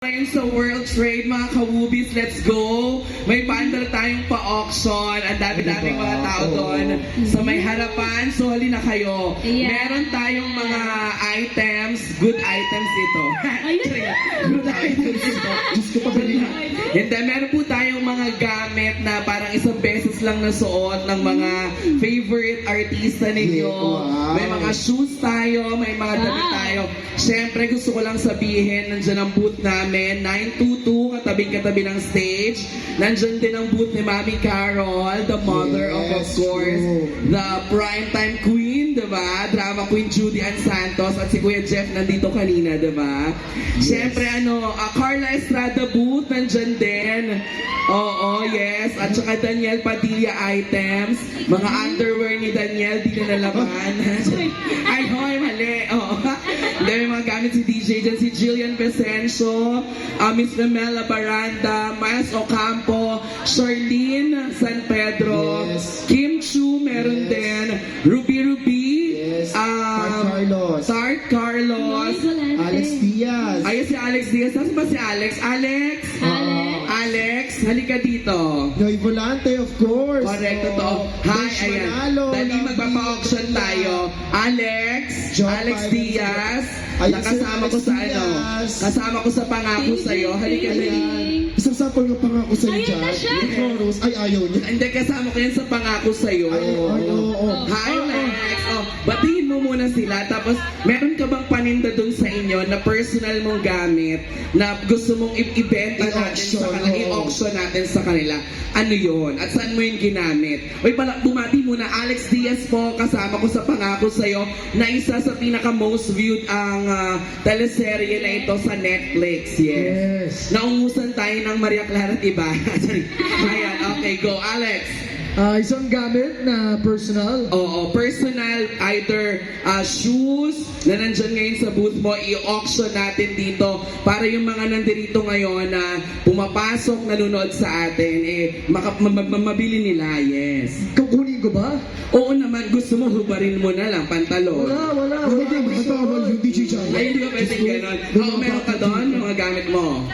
Ngayon sa World Trade, mga kawubis, let's go! May bundle tayong pa-auction. Ang dami-daming mga tao doon sa may harapan. So, halina kayo. Meron tayong mga items, good items ito. Good items ito. Diyos ko pa ganyan. Hindi, meron po tayong mga gamit na parang isang beses lang nasuot ng mga favorite artista ninyo. May mga shoes tayo, may mga damit tayo. Siyempre, gusto ko lang sabihin, nandiyan ang booth namin, 922, katabing-katabi ng stage. Nandiyan din ang booth ni Mami Carol, the mother of course, the primetime queen, diba? Drama queen Judy Ann Santos, at si Kuya Jeff nandito kanina, diba? Siyempre, Carla Estrada booth, nandiyan din. Oo, yes. At saka Daniel Padilla items. Mga underwear ni Daniel, di na nalaman. Ay, hoy, mali. Oo. Hindi, may mga gamit si DJ dyan. Si Jillian Besencio, Miss Ramela Baranda, Miles Ocampo, Charlene San Pedro, Kim Chu, meron din, Ruby, Tart Carlos, Alex Diaz. Ayun si Alex Diaz. Saan ba si Alex? Alex, halika dito. Joy Volante, of course. Correct, totoo. Hi, ayan. Dali magpapa-auction tayo. Alex Diaz. Nakasama ko sa kasama ko sa pangako sa'yo. Halika dali. Isang sample ng pangako sa'yo dyan. Chorus. Ay, ayaw niya. Hindi, kasama ko yan sa pangako sa'yo. Hi, Alex. Batiin mo muna sila. Tapos, meron ka bang paninda dun sa inyo na personal mong gamit na gusto mong ibenta natin sa kanila, i-auction natin sa kanila? Ano yun? At saan mo yun ginamit? Uy, bumati muna. Alex Diaz po, kasama ko sa pangako sa'yo na isa sa pinaka-most viewed ang teleserye na ito sa Netflix. Yes. Naungusan tayo ng Maria Clara Ibarra. Sorry. Ayan, okay, go. Alex. Isang gamit na personal. Oo, personal, either shoes na nandyan ngayon sa booth mo, i-auction natin dito para yung mga nandito ngayon na pumapasok, nanonood sa atin, mabili nila, yes. Kukunin ko ba? Oo naman, gusto mo, hubarin mo na lang, pantalon. Wala. Ay, hindi ba pwedeng ganon? Oo, meron ka doon, mga gamit mo.